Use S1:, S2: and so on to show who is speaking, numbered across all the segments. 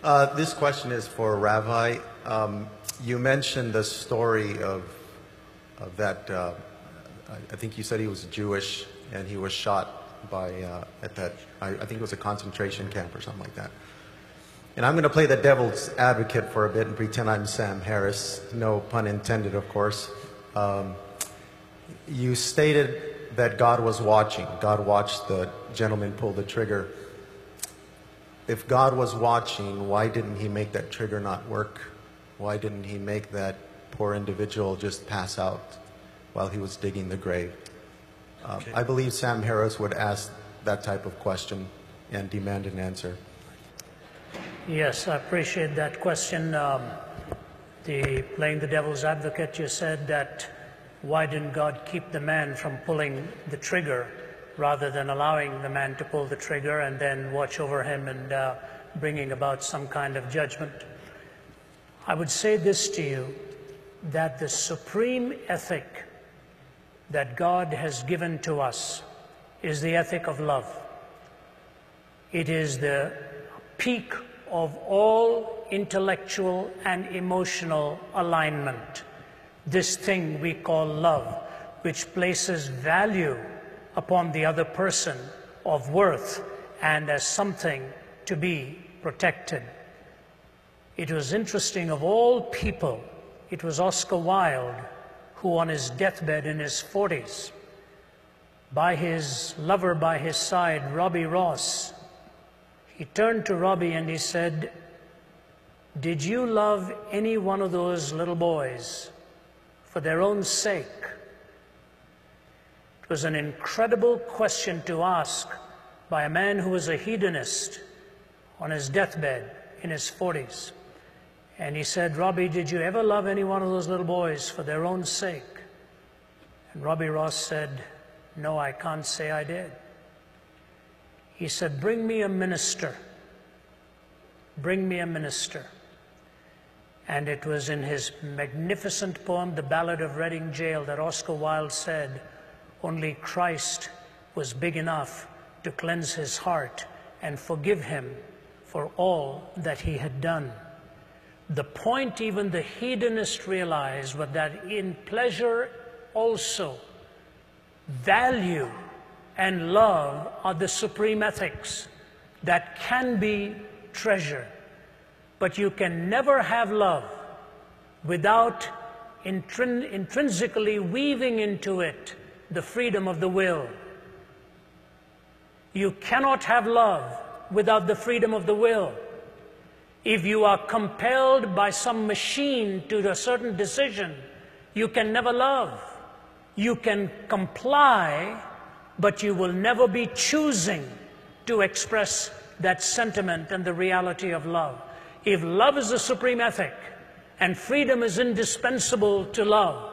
S1: This question is for Rabbi. You mentioned the story of that. I think you said he was Jewish and he was shot by at that. I think it was a concentration camp or something like that. And I'm going to play the devil's advocate for a bit and pretend I'm Sam Harris. No pun intended, of course. You stated that God was watching. God watched the gentleman pull the trigger. If God was watching, why didn't he make that trigger not work? Why didn't he make that poor individual just pass out while he was digging the grave?
S2: Okay.
S1: I believe Sam Harris would ask that type of question and demand an answer.
S3: Yes, I appreciate that question. Playing the devil's advocate, you said that why didn't God keep the man from pulling the trigger rather than allowing the man to pull the trigger and then watch over him and bringing about some kind of judgment? I would say this to you, that the supreme ethic that God has given to us is the ethic of love. It is the peak of all intellectual and emotional alignment. This thing we call love, which places value upon the other person of worth and as something to be protected. It was interesting, of all people, it was Oscar Wilde who on his deathbed in his 40s, by his lover by his side, Robbie Ross, he turned to Robbie and he said, "Did you love any one of those little boys for their own sake?" It was an incredible question to ask by a man who was a hedonist on his deathbed in his 40s. And he said, "Robbie, did you ever love any one of those little boys for their own sake?" And Robbie Ross said, "No, I can't say I did." He said, "Bring me a minister. Bring me a minister." And it was in his magnificent poem, The Ballad of Reading Gaol, that Oscar Wilde said, only Christ was big enough to cleanse his heart and forgive him for all that he had done. The point even the hedonist realized was that in pleasure also, value and love are the supreme ethics that can be treasured. But you can never have love without intrinsically weaving into it the freedom of the will. You cannot have love without the freedom of the will. If you are compelled by some machine to a certain decision, you can never love. You can comply, but you will never be choosing to express that sentiment and the reality of love. If love is the supreme ethic, and freedom is indispensable to love,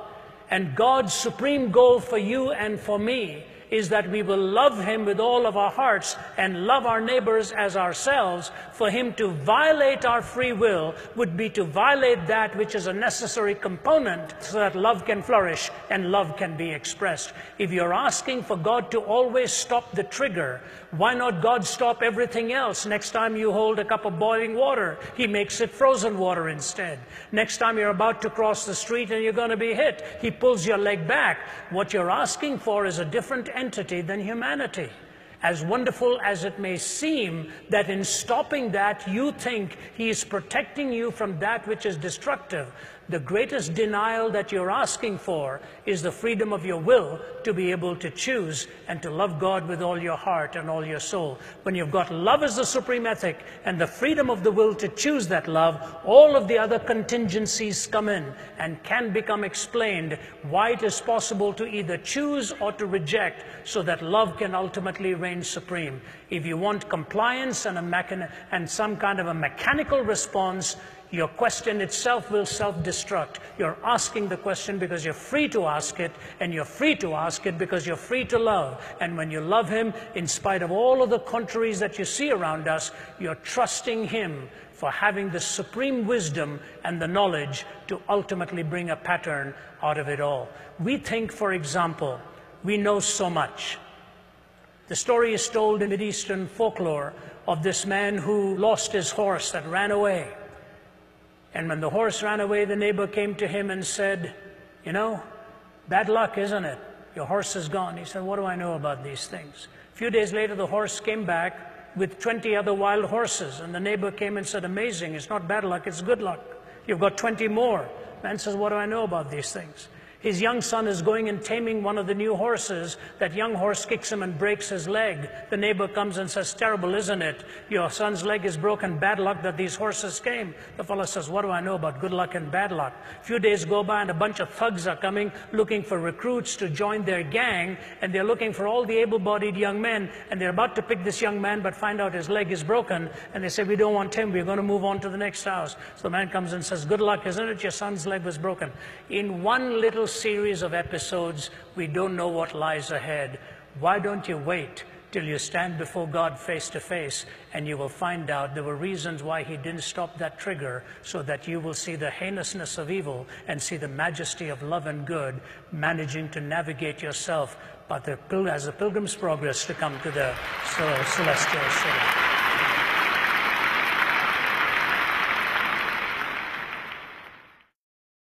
S3: and God's supreme goal for you and for me is that we will love him with all of our hearts and love our neighbors as ourselves, for him to violate our free will would be to violate that which is a necessary component so that love can flourish and love can be expressed. If you're asking for God to always stop the trigger, why not God stop everything else? Next time you hold a cup of boiling water, he makes it frozen water instead. Next time you're about to cross the street and you're going to be hit, he pulls your leg back. What you're asking for is a different entity than humanity. As wonderful as it may seem that in stopping that you think he is protecting you from that which is destructive, the greatest denial that you're asking for is the freedom of your will to be able to choose and to love God with all your heart and all your soul. When you've got love as the supreme ethic and the freedom of the will to choose that love, all of the other contingencies come in and can become explained why it is possible to either choose or to reject so that love can ultimately reign supreme. If you want compliance and some kind of a mechanical response, your question itself will self-destruct. You're asking the question because you're free to ask it, and you're free to ask it because you're free to love. And when you love him, in spite of all of the contraries that you see around us, you're trusting him for having the supreme wisdom and the knowledge to ultimately bring a pattern out of it all. We think, for example, we know so much. The story is told in Mideastern folklore of this man who lost his horse that ran away. And when the horse ran away, the neighbor came to him and said, you know, bad luck, isn't it? Your horse is gone. He said, what do I know about these things? A few days later, the horse came back with 20 other wild horses. And the neighbor came and said, amazing, it's not bad luck, it's good luck. You've got 20 more. Man says, what do I know about these things? His young son is going and taming one of the new horses. That young horse kicks him and breaks his leg. The neighbor comes and says, terrible, isn't it? Your son's leg is broken. Bad luck that these horses came. The fellow says, what do I know about good luck and bad luck? A few days go by and a bunch of thugs are coming looking for recruits to join their gang. And they're looking for all the able-bodied young men. And they're about to pick this young man but find out his leg is broken. And they say, we don't want him. We're going to move on to the next house. So the man comes and says, good luck, isn't it? Your son's leg was broken. In one little series of episodes, we don't know what lies ahead. Why don't you wait till you stand before God face to face, and you will find out there were reasons why he didn't stop that trigger, so that you will see the heinousness of evil and see the majesty of love and good managing to navigate yourself, but as a pilgrim's progress to come to the celestial city.